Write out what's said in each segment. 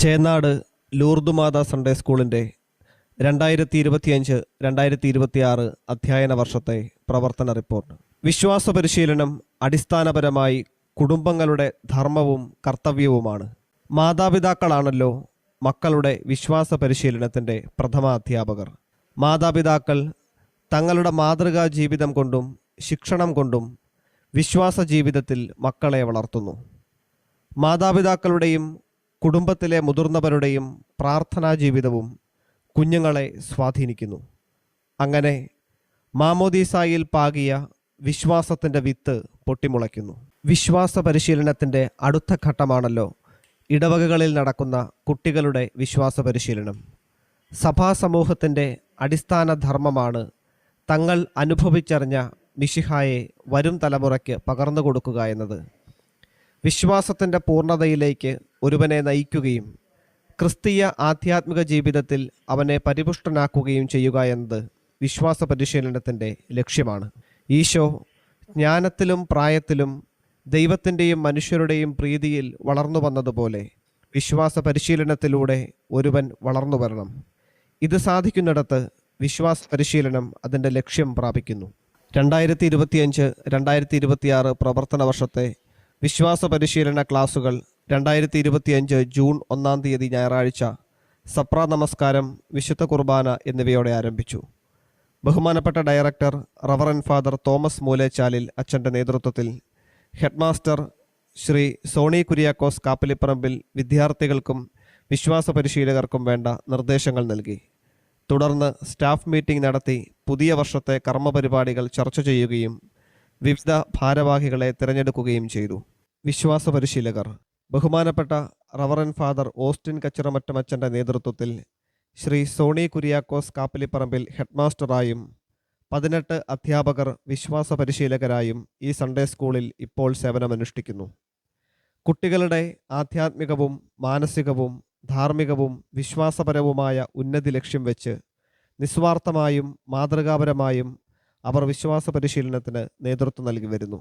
Chennad Lourdumatha Sunday സ്കൂളിൻ്റെ 2025-2026 അധ്യയന വർഷത്തെ പ്രവർത്തന റിപ്പോർട്ട്. വിശ്വാസ പരിശീലനം അടിസ്ഥാനപരമായി കുടുംബങ്ങളുടെ ധർമ്മവും കർത്തവ്യവുമാണ്. മാതാപിതാക്കളാണല്ലോ മക്കളുടെ വിശ്വാസ പരിശീലനത്തിൻ്റെ പ്രഥമ അധ്യാപകർ. മാതാപിതാക്കൾ തങ്ങളുടെ മാതൃകാ ജീവിതം കൊണ്ടും ശിക്ഷണം കൊണ്ടും വിശ്വാസ ജീവിതത്തിൽ മക്കളെ വളർത്തുന്നു. മാതാപിതാക്കളുടെയും കുടുംബത്തിലെ മുതിർന്നവരുടെയും പ്രാർത്ഥനാ ജീവിതവും കുഞ്ഞുങ്ങളെ സ്വാധീനിക്കുന്നു. അങ്ങനെ മാമോദീസായിൽ പാകിയ വിശ്വാസത്തിൻ്റെ വിത്ത് പൊട്ടിമുളയ്ക്കുന്നു. വിശ്വാസ പരിശീലനത്തിൻ്റെ അടുത്ത ഘട്ടമാണല്ലോ ഇടവകകളിൽ നടക്കുന്ന കുട്ടികളുടെ വിശ്വാസ പരിശീലനം. സഭാസമൂഹത്തിൻ്റെ അടിസ്ഥാന ധർമ്മമാണ് തങ്ങൾ അനുഭവിച്ചറിഞ്ഞ മിശിഹായെ വരും തലമുറയ്ക്ക് പകർന്നു കൊടുക്കുക എന്നത്. വിശ്വാസത്തിൻ്റെ പൂർണ്ണതയിലേക്ക് ഒരുവനെ നയിക്കുകയും ക്രിസ്തീയ ആധ്യാത്മിക ജീവിതത്തിൽ അവനെ പരിപുഷ്ടനാക്കുകയും ചെയ്യുക എന്നത് വിശ്വാസ പരിശീലനത്തിൻ്റെ ലക്ഷ്യമാണ്. ഈശോ ജ്ഞാനത്തിലും പ്രായത്തിലും ദൈവത്തിൻ്റെയും മനുഷ്യരുടെയും പ്രീതിയിൽ വളർന്നു വന്നതുപോലെ വിശ്വാസ പരിശീലനത്തിലൂടെ ഒരുവൻ വളർന്നു വരണം. ഇത് സാധിക്കുന്നിടത്ത് വിശ്വാസ പരിശീലനം അതിൻ്റെ ലക്ഷ്യം പ്രാപിക്കുന്നു. 2025-2026 പ്രവർത്തന വർഷത്തെ വിശ്വാസ പരിശീലന ക്ലാസുകൾ 2025 ജൂൺ 1 ഞായറാഴ്ച സപ്ര നമസ്കാരം, വിശുദ്ധ കുർബാന എന്നിവയോടെ ആരംഭിച്ചു. ബഹുമാനപ്പെട്ട director reverend father Thomas Moolechalil അച്ഛൻ്റെ നേതൃത്വത്തിൽ ഹെഡ്മാസ്റ്റർ ശ്രീ സോണി കുര്യാക്കോസ് കാപ്പിലിപ്പറമ്പിൽ വിദ്യാർത്ഥികൾക്കും വിശ്വാസ പരിശീലകർക്കും വേണ്ട നിർദ്ദേശങ്ങൾ നൽകി. തുടർന്ന് സ്റ്റാഫ് മീറ്റിംഗ് നടത്തി പുതിയ വർഷത്തെ കർമ്മപരിപാടികൾ ചർച്ച ചെയ്യുകയും വിവിധ ഭാരവാഹികളെ തിരഞ്ഞെടുക്കുകയും ചെയ്തു. വിശ്വാസ പരിശീലകർ ബഹുമാനപ്പെട്ട റവറൻ ഫാദർ ഓസ്റ്റിൻ കച്ചിറമറ്റമച്ചൻ്റെ നേതൃത്വത്തിൽ ശ്രീ സോണി കുര്യാക്കോസ് കാപ്പിലിപ്പറമ്പിൽ ഹെഡ്മാസ്റ്ററായും 18 അധ്യാപകർ വിശ്വാസ പരിശീലകരായും ഈ സൺഡേ സ്കൂളിൽ ഇപ്പോൾ സേവനമനുഷ്ഠിക്കുന്നു. കുട്ടികളുടെ ആധ്യാത്മികവും മാനസികവും ധാർമ്മികവും വിശ്വാസപരവുമായ ഉന്നതി ലക്ഷ്യം വെച്ച് നിസ്വാർത്ഥമായും മാതൃകാപരമായും അവർ വിശ്വാസ പരിശീലനത്തിന് നേതൃത്വം നൽകി വരുന്നു.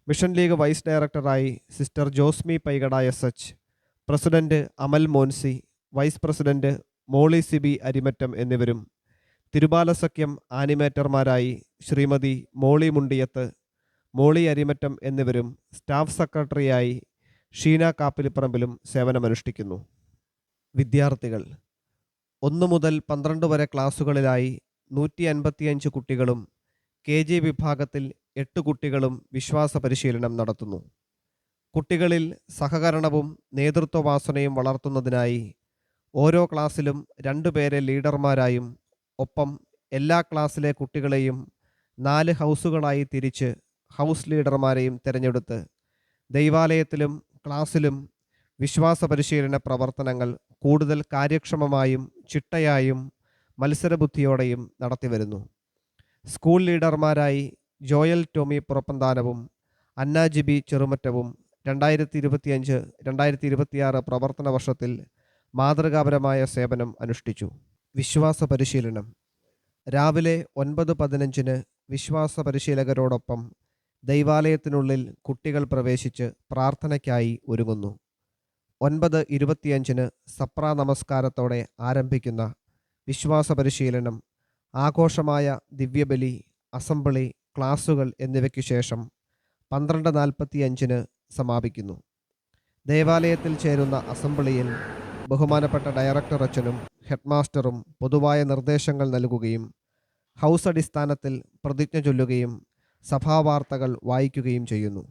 മിഷൻ ലീഗ് വൈസ് ഡയറക്ടറായി sister Josmi Paikada SH, president അമൽ മോൻസി, വൈസ് പ്രസിഡന്റ് മോളി സിബി അരിമറ്റം എന്നിവരും തിരുബാലസഖ്യം ആനിമേറ്റർമാരായി ശ്രീമതി മോളി മുണ്ടിയത്ത്, മോളി അരിമറ്റം എന്നിവരും സ്റ്റാഫ് സെക്രട്ടറിയായി ഷീന കാപ്പിലിപ്പറമ്പിലും സേവനമനുഷ്ഠിക്കുന്നു. വിദ്യാർത്ഥികൾ 1 മുതൽ 12 വരെ ക്ലാസുകളിലായി 155 കുട്ടികളും KG വിഭാഗത്തിൽ 8 കുട്ടികളും വിശ്വാസ പരിശീലനം നടത്തുന്നു. കുട്ടികളിൽ സഹകരണവും നേതൃത്വവാസനയും വളർത്തുന്നതിനായി ഓരോ ക്ലാസ്സിലും 2 പേരെ ലീഡർമാരായും ഒപ്പം എല്ലാ ക്ലാസ്സിലെ കുട്ടികളെയും 4 ഹൗസുകളായി തിരിച്ച് ഹൗസ് ലീഡർമാരെയും തിരഞ്ഞെടുത്ത് ദൈവാലയത്തിലും ക്ലാസ്സിലും വിശ്വാസ പരിശീലന പ്രവർത്തനങ്ങൾ കൂടുതൽ കാര്യക്ഷമമായും ചിട്ടയായും മത്സരബുദ്ധിയോടെയും നടത്തിവരുന്നു. സ്കൂൾ ലീഡർമാരായി ജോയൽ ടോമി പുറപ്പന്താനവും അന്ന ജിബി ചെറുമറ്റവും 2025-2026 പ്രവർത്തന വർഷത്തിൽ മാതൃകാപരമായ സേവനം അനുഷ്ഠിച്ചു. വിശ്വാസ പരിശീലനം രാവിലെ 9:15 വിശ്വാസ പരിശീലകരോടൊപ്പം ദൈവാലയത്തിനുള്ളിൽ കുട്ടികൾ പ്രവേശിച്ച് പ്രാർത്ഥനയ്ക്കായി ഒരുങ്ങുന്നു. 9:25 സപ്ര നമസ്കാരത്തോടെ ആരംഭിക്കുന്ന വിശ്വാസ പരിശീലനം ആഘോഷമായ ദിവ്യബലി, അസംബ്ലി, ക്ലാസുകൾ എന്നിവയ്ക്കു ശേഷം 12:45 സമാപിക്കുന്നു. ദേവാലയത്തിൽ ചേരുന്ന അസംബ്ലിയിൽ ബഹുമാനപ്പെട്ട ഡയറക്ടർ അച്ഛനും ഹെഡ്മാസ്റ്ററും പൊതുവായ നിർദ്ദേശങ്ങൾ നൽകുകയും ഹൗസ് അടിസ്ഥാനത്തിൽ പ്രതിജ്ഞ ചൊല്ലുകയും സഭാവാർത്തകൾ വായിക്കുകയും ചെയ്യുന്നു.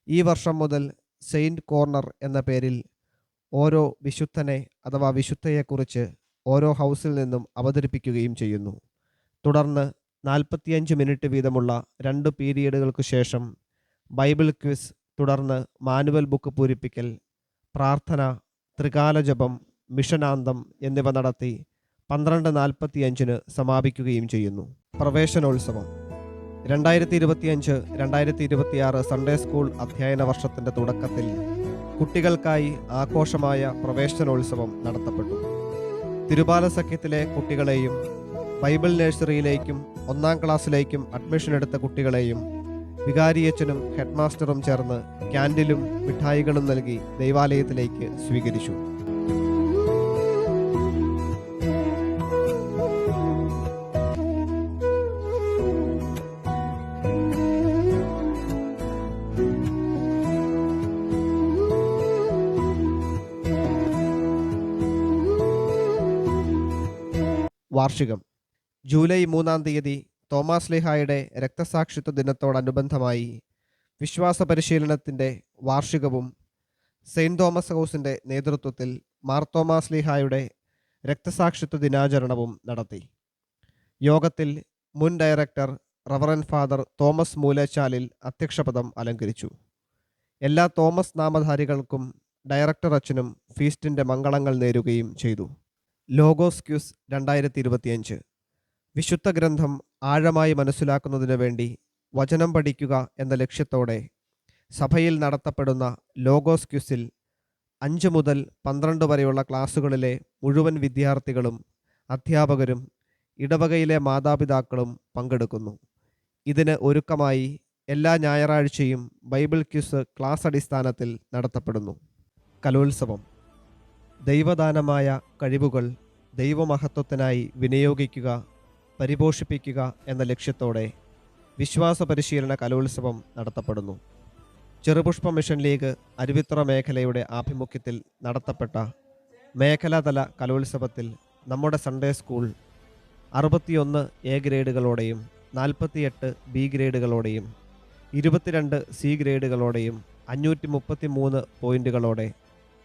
ഈ വർഷം മുതൽ സെയിൻറ്റ് കോർണർ എന്ന പേരിൽ ഓരോ വിശുദ്ധനെ അഥവാ വിശുദ്ധയെക്കുറിച്ച് ഓരോ ഹൗസിൽ നിന്നും അവതരിപ്പിക്കുകയും ചെയ്യുന്നു. തുടർന്ന് 45 മിനിറ്റ് വീതമുള്ള 2 പീരിയഡുകൾക്ക് ശേഷം ബൈബിൾ ക്വിസ്, തുടർന്ന് മാനുവൽ ബുക്ക് പൂരിപ്പിക്കൽ, പ്രാർത്ഥന, ത്രികാല ജപം, മിഷനാന്തം എന്നിവ നടത്തി 12:45 സമാപിക്കുകയും ചെയ്യുന്നു. പ്രവേശനോത്സവം 2025-2026 സൺഡേ സ്കൂൾ അധ്യയന വർഷത്തിൻ്റെ തുടക്കത്തിൽ കുട്ടികൾക്കായി ആഘോഷമായ പ്രവേശനോത്സവം നടത്തപ്പെട്ടു. തിരുബാലസഖ്യത്തിലെ കുട്ടികളെയും ബൈബിൾ നഴ്സറിയിലേക്കും 1ാം ക്ലാസ്സിലേക്കും അഡ്മിഷൻ എടുത്ത കുട്ടികളെയും വികാരിയച്ഛനും ഹെഡ്മാസ്റ്ററും ചേർന്ന് ക്യാൻഡിലും മിഠായികളും നൽകി ദൈവാലയത്തിലേക്ക് സ്വീകരിച്ചു. വാർഷികം. ജൂലൈ 3-ാം തീയതി തോമാസ് ലീഹായുടെ രക്തസാക്ഷിത്വ ദിനത്തോടനുബന്ധമായി വിശ്വാസ പരിശീലനത്തിൻ്റെ വാർഷികവും സെയിൻറ് തോമസ് ഹൗസിൻ്റെ നേതൃത്വത്തിൽ മാർ തോമാസ് ലീഹായുടെ രക്തസാക്ഷിത്വ ദിനാചരണവും നടത്തി. യോഗത്തിൽ മുൻ director reverend father Thomas Moolachalil അധ്യക്ഷപദം അലങ്കരിച്ചു. എല്ലാ തോമസ് നാമധാരികൾക്കും ഡയറക്ടർ അച്ഛനും ഫീസ്റ്റിൻ്റെ മംഗളങ്ങൾ നേരുകയും ചെയ്തു. ലോഗോസ് ക്യൂസ് 2025 വിശുദ്ധ ഗ്രന്ഥം ആഴമായി മനസ്സിലാക്കുന്നതിനു വേണ്ടി വചനം പഠിക്കുക എന്ന ലക്ഷ്യത്തോടെ സഭയിൽ നടത്തപ്പെടുന്ന ലോഗോസ് ക്യൂസിൽ 5 മുതൽ 12 വരെയുള്ള ക്ലാസ്സുകളിലെ മുഴുവൻ വിദ്യാർത്ഥികളും അധ്യാപകരും ഇടവകയിലെ മാതാപിതാക്കളും പങ്കെടുക്കുന്നു. ഇതിന് ഒരുക്കമായി എല്ലാ ഞായറാഴ്ചയും ബൈബിൾ ക്യൂസ് ക്ലാസ് അടിസ്ഥാനത്തിൽ നടത്തപ്പെടുന്നു. കലോത്സവം. ദൈവദാനമായ കഴിവുകൾ ദൈവമഹത്വത്തിനായി വിനിയോഗിക്കുക, പരിപോഷിപ്പിക്കുക എന്ന ലക്ഷ്യത്തോടെ വിശ്വാസ പരിശീലന കലോത്സവം നടത്തപ്പെടുന്നു. ചെറുപുഷ്പ മിഷൻ ലീഗ് അരുവിത്തുറ മേഖലയുടെ ആഭിമുഖ്യത്തിൽ നടത്തപ്പെട്ട മേഖലാതല കലോത്സവത്തിൽ നമ്മുടെ സൺഡേ സ്കൂൾ 61 എ ഗ്രേഡുകളോടെയും 48 ബി ഗ്രേഡുകളോടെയും 22 സി ഗ്രേഡുകളോടെയും 533 പോയിന്റുകളോടെ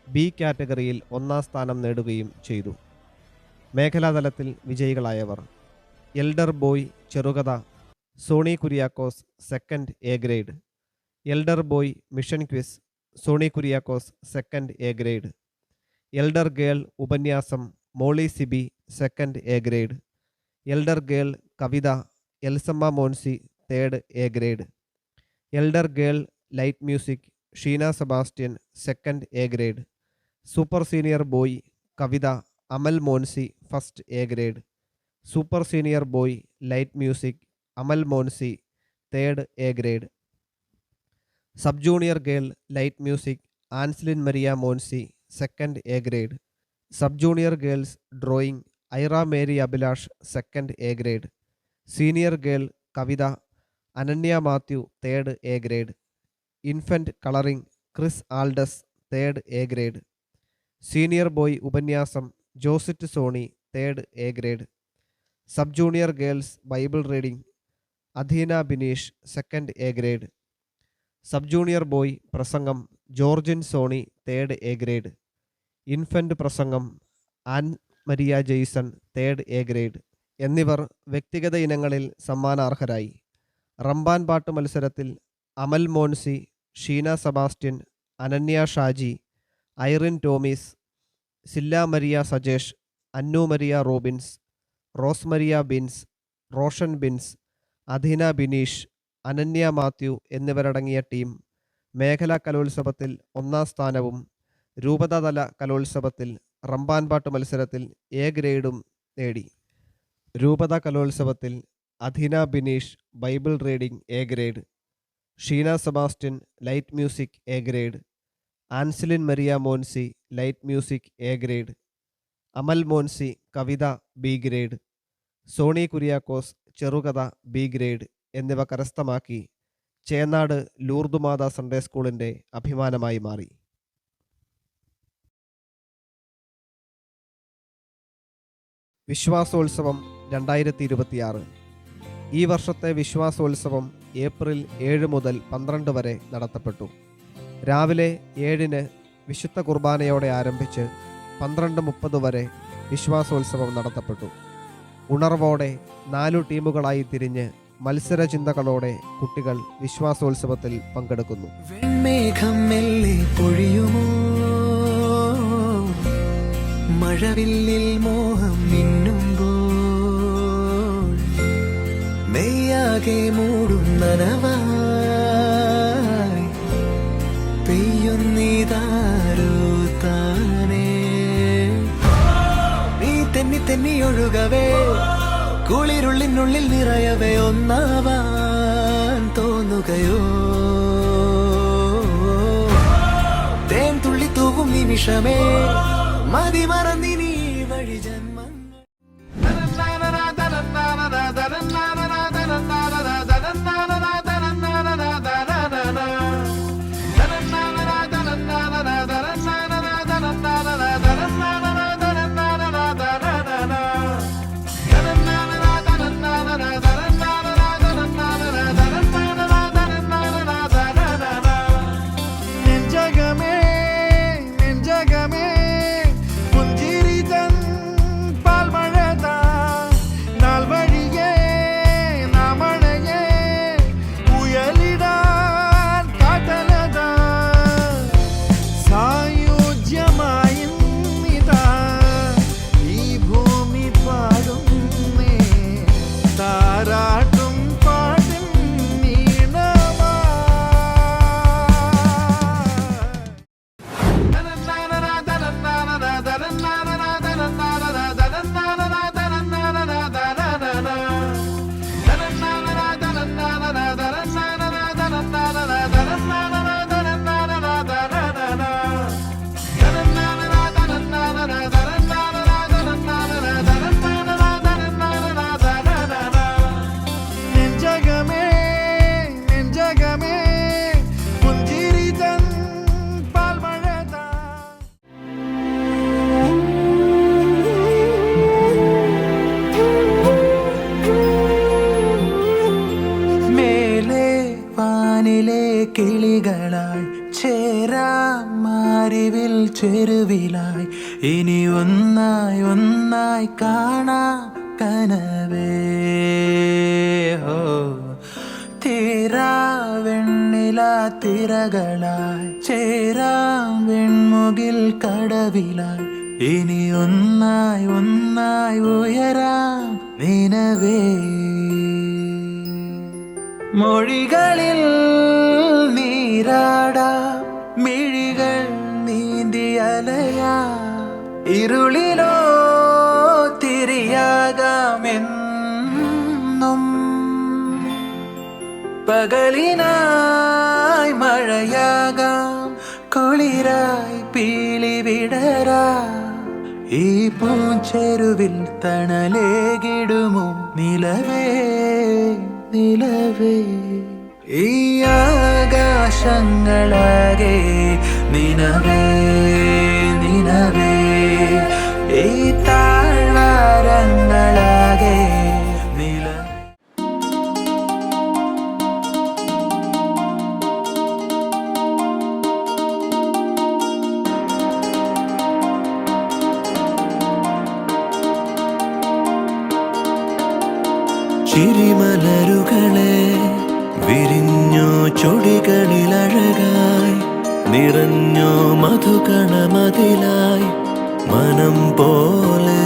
ബി കാറ്റഗറിയിൽ 1-ാം സ്ഥാനം നേടുകയും ചെയ്തു. മേഖലാതലത്തിൽ വിജയികളായവർ: എൽഡർ ബോയ് ചെറുകഥ Soni Kuriakose 2nd A grade, elder boy mission quiz Soni Kuriakose 2nd A grade, elder girl ഉപന്യാസം Molly Sibi 2nd A grade, elder girl കവിത Elsamma Monsi 3rd A grade, elder girl light music Sheena Sebastian 2nd A grade, super senior boy Kavitha Amal Monsi 1st A grade, super senior boy light music Amal Monsi 3rd A grade, sub junior girl light music Anslin Maria Monsi 2nd A grade, sub junior girls drawing Aira Mary Abhilash 2nd A grade, senior girl കവിത Ananya Mathew 3rd A grade, infant colouring Chris Aldous 3rd A grade, senior boy ഉപന്യാസം Josit Soni 3rd A grade, sub junior girls Bible reading Adheena Bineesh 2nd A grade, sub junior boy പ്രസംഗം Georgin Soni 3rd A grade, infant പ്രസംഗം Ann Maria Jaison 3rd A grade എന്നിവർ വ്യക്തിഗത ഇനങ്ങളിൽ സമ്മാനാർഹരായി. റംബാൻ പാട്ട് മത്സരത്തിൽ അമൽ മോൻസി, ഷീന സെബാസ്റ്റ്യൻ, അനന്യ ഷാജി, ഐറിൻ ടോമീസ്, സില്ല മരിയ സജേഷ്, അന്നു മരിയ റോബിൻസ്, റോസ് മരിയ ബിൻസ്, റോഷൻ ബിൻസ്, അധീന ബിനീഷ്, അനന്യ മാത്യു എന്നിവരടങ്ങിയ ടീം മേഖലാ കലോത്സവത്തിൽ 1-ാം സ്ഥാനവും രൂപതാതല കലോത്സവത്തിൽ റംബാൻ പാട്ട് മത്സരത്തിൽ എ ഗ്രേഡും നേടി. രൂപത കലോത്സവത്തിൽ Adheena Bineesh Bible reading A grade, Sheena Sebastian light music A grade, Ansilin Maria Monsi light music A grade, Amal Monsi കവിത ബി ഗ്രേഡ്, സോണി കുര്യാക്കോസ് ചെറുകഥ ബി ഗ്രേഡ് എന്നിവ കരസ്ഥമാക്കി ചേന്നാട് ലൂർദുമാത സൺഡേ സ്കൂളിൻ്റെ അഭിമാനമായി മാറി. വിശ്വാസോത്സവം 2026. ഈ വർഷത്തെ വിശ്വാസോത്സവം ഏപ്രിൽ 7 മുതൽ 12 വരെ നടത്തപ്പെട്ടു. രാവിലെ 7-ന് വിശുദ്ധ കുർബാനയോടെ ആരംഭിച്ച് 12:30 വരെ വിശ്വാസോത്സവം നടത്തപ്പെട്ടു. ഉണർവോടെ 4 ടീമുകളായി തിരിഞ്ഞ് മത്സര ചിന്തകളോടെ കുട്ടികൾ വിശ്വാസോത്സവത്തിൽ പങ്കെടുക്കുന്നു. മഴവില്ലിൽ മോഹം മിന്നുമ്പോൾ മെയ്യാകെ മൂടും നനവായി പെയ്യുന്നിതാരോ താനേ നീ തെന്നി തെന്നി ഒഴുകവേ കുളിരുള്ളിനുള്ളിൽ നിറയവേ ഒന്നാവാൻ തോന്നുകയോ തേൻ തുള്ളി തൂവും നിമിഷമേ മതി മറന്നിനി വഴി ജന്മങ്ങൾ കനവുകളായി ഇനി ഒന്നായി ഒന്നായി കാണാം കനവേ. ഹോ തീരാ വെണ്ണില തിരകളായി ചേരാം വെൺമുകിൽ കടവിലായി ഇനി ഒന്നായി ഒന്നായി ഉയരാം നിനവേ. മൊഴികളിൽ നീരാടാം മിഴികൾ നീന്തി അലയാ ഇരുളിലോ തിരിയാകാമെന്നും പകലിനായി മഴയാകാം കുളിരായി പീലി വിടരാ ഈ പൂച്ചെരുവിൽ തണലേകിടുമോ നിലവേ നിലവേ. ഈ ആകാശങ്ങളാകെ നിനവേ നിനവേ. ഈ താഴ്വാരങ്ങളാകെ നിലവേ. ചിരിമലരുകളെ വിരിഞ്ഞോ ചൊടികളിലഴകായി നിറഞ്ഞോ മധുകണമതിലായി മനം പോലെ.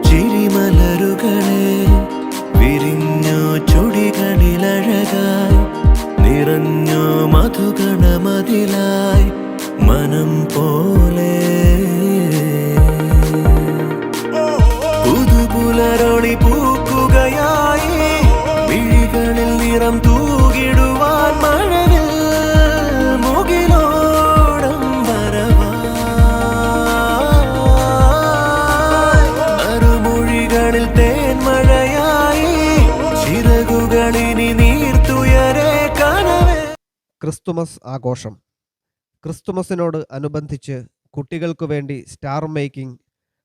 ചിരിമലരുകളെ വിരിഞ്ഞോ ചൊടികളിലഴകായി നിറഞ്ഞോ മധുകണമതിലായി മനം പോലെ. പുതുപുലരൊളി പൂക്കുകയായി വിഴികളിൽ നിറം തൂകിടുവാൻ മഴവിൽ മുകിലോടം വരവായി മറുമൊഴികളിൽ തേൻമഴയായി ചിറകുകളിനി നീർത്തുയരെ കനവേ. ക്രിസ്തുമസ് ആഘോഷം. ക്രിസ്തുമസിനോട് അനുബന്ധിച്ച് കുട്ടികൾക്കു വേണ്ടി സ്റ്റാർ മേക്കിംഗ്,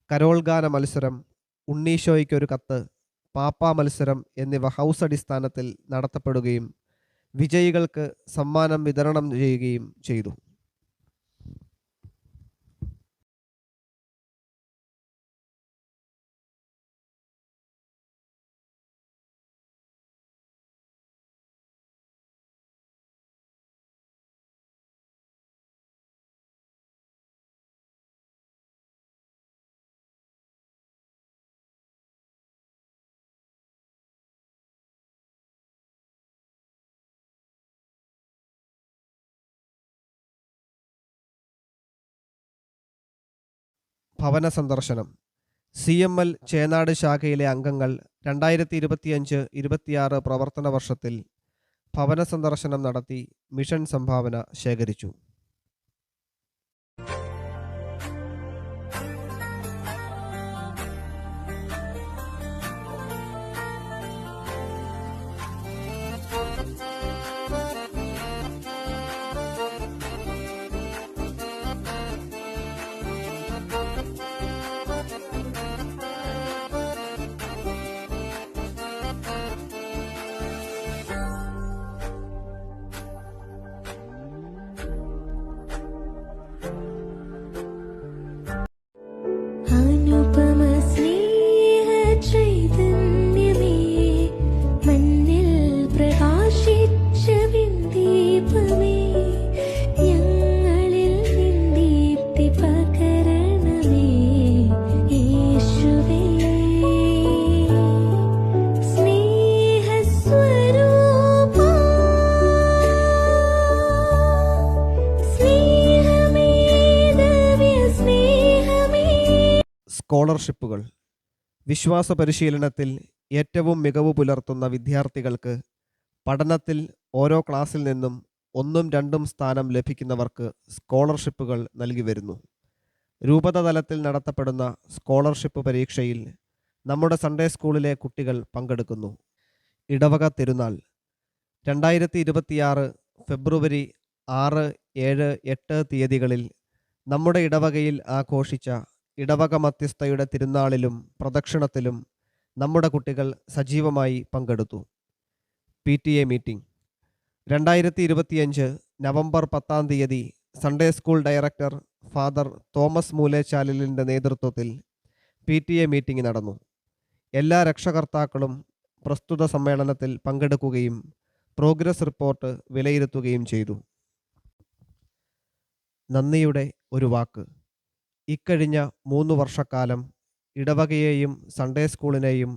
കരോൾ ഗാന മത്സരം, ഉണ്ണീശോയ്ക്കൊരു കത്ത്, പാപ്പാ മത്സരം എന്നിവ ഹൗസ് അടിസ്ഥാനത്തിൽ നടത്തപ്പെടുകയും വിജയികൾക്ക് സമ്മാനം വിതരണം ചെയ്യുകയും ചെയ്തു. ഭവന സന്ദർശനം. CML ചേനാട് ശാഖയിലെ അംഗങ്ങൾ 2025-26 പ്രവർത്തന വർഷത്തിൽ ഭവന സന്ദർശനം നടത്തി മിഷൻ സംഭാവന ശേഖരിച്ചു. സ്കോളർഷിപ്പുകൾ. വിശ്വാസ പരിശീലനത്തിൽ ഏറ്റവും മികവ് പുലർത്തുന്ന വിദ്യാർത്ഥികൾക്ക് പഠനത്തിൽ ഓരോ ക്ലാസ്സിൽ നിന്നും 1ഉം 2ഉം സ്ഥാനം ലഭിക്കുന്നവർക്ക് സ്കോളർഷിപ്പുകൾ നൽകി വരുന്നു. രൂപത തലത്തിൽ നടത്തപ്പെടുന്ന സ്കോളർഷിപ്പ് പരീക്ഷയിൽ നമ്മുടെ സൺഡേ സ്കൂളിലെ കുട്ടികൾ പങ്കെടുക്കുന്നു. ഇടവക തിരുനാൾ. 2026 ഫെബ്രുവരി 6, 7, 8 തീയതികളിൽ നമ്മുടെ ഇടവകയിൽ ആഘോഷിച്ച ഇടവക മധ്യസ്ഥയുടെ തിരുനാളിലും പ്രദക്ഷിണത്തിലും നമ്മുടെ കുട്ടികൾ സജീവമായി പങ്കെടുത്തു. PTA meeting. 2025 നവംബർ 10 തീയതി Sunday school director father Thomas മൂലേച്ചാലിലിൻ്റെ നേതൃത്വത്തിൽ PTA മീറ്റിംഗ് നടന്നു. എല്ലാ രക്ഷകർത്താക്കളും പ്രസ്തുത സമ്മേളനത്തിൽ പങ്കെടുക്കുകയും പ്രോഗ്രസ് റിപ്പോർട്ട് വിലയിരുത്തുകയും ചെയ്തു. നന്ദിയുടെ ഒരു വാക്ക്. ഇക്കഴിഞ്ഞ 3 വർഷക്കാലം ഇടവകയെയും സൺഡേ സ്കൂളിനെയും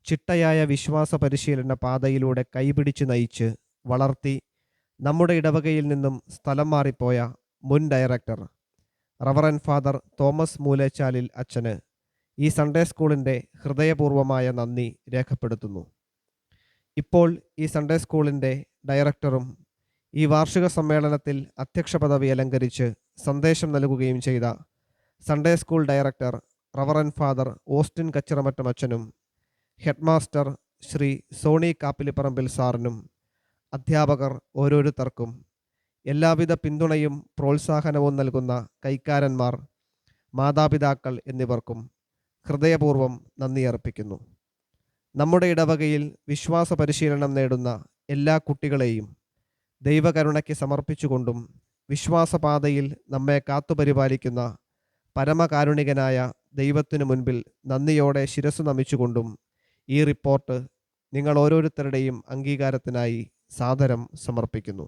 ചിട്ടയായ വിശ്വാസ പരിശീലന പാതയിലൂടെ കൈപിടിച്ച് നയിച്ച് വളർത്തി നമ്മുടെ ഇടവകയിൽ നിന്നും സ്ഥലം മാറിപ്പോയ മുൻ director reverend father Thomas Moolechalil അച്ഛന് ഈ സൺഡേ സ്കൂളിൻ്റെ ഹൃദയപൂർവമായ നന്ദി രേഖപ്പെടുത്തുന്നു. ഇപ്പോൾ ഈ സൺഡേ സ്കൂളിൻ്റെ ഡയറക്ടറും ഈ വാർഷിക സമ്മേളനത്തിൽ അധ്യക്ഷ പദവി അലങ്കരിച്ച് സന്ദേശം നൽകുകയും ചെയ്ത Sunday school director reverend father Austin Kachiramattom അച്ഛനും ഹെഡ് മാസ്റ്റർ ശ്രീ സോണി കാപ്പിലിപ്പറമ്പിൽ സാറിനും അധ്യാപകർ ഓരോരുത്തർക്കും എല്ലാവിധ പിന്തുണയും പ്രോത്സാഹനവും നൽകുന്ന കൈക്കാരന്മാർ, മാതാപിതാക്കൾ എന്നിവർക്കും ഹൃദയപൂർവ്വം നന്ദി അർപ്പിക്കുന്നു. നമ്മുടെ ഇടവകയിൽ വിശ്വാസ പരിശീലനം നേടുന്ന എല്ലാ കുട്ടികളെയും ദൈവകരുണയ്ക്ക് സമർപ്പിച്ചുകൊണ്ടും വിശ്വാസപാതയിൽ നമ്മെ കാത്തുപരിപാലിക്കുന്ന പരമകാരുണികനായ ദൈവത്തിനു മുൻപിൽ നന്ദിയോടെ ശിരസ്സു നമിച്ചുകൊണ്ടും ഈ റിപ്പോർട്ട് നിങ്ങൾ ഓരോരുത്തരുടെയും അംഗീകാരത്തിനായി സാദരം സമർപ്പിക്കുന്നു.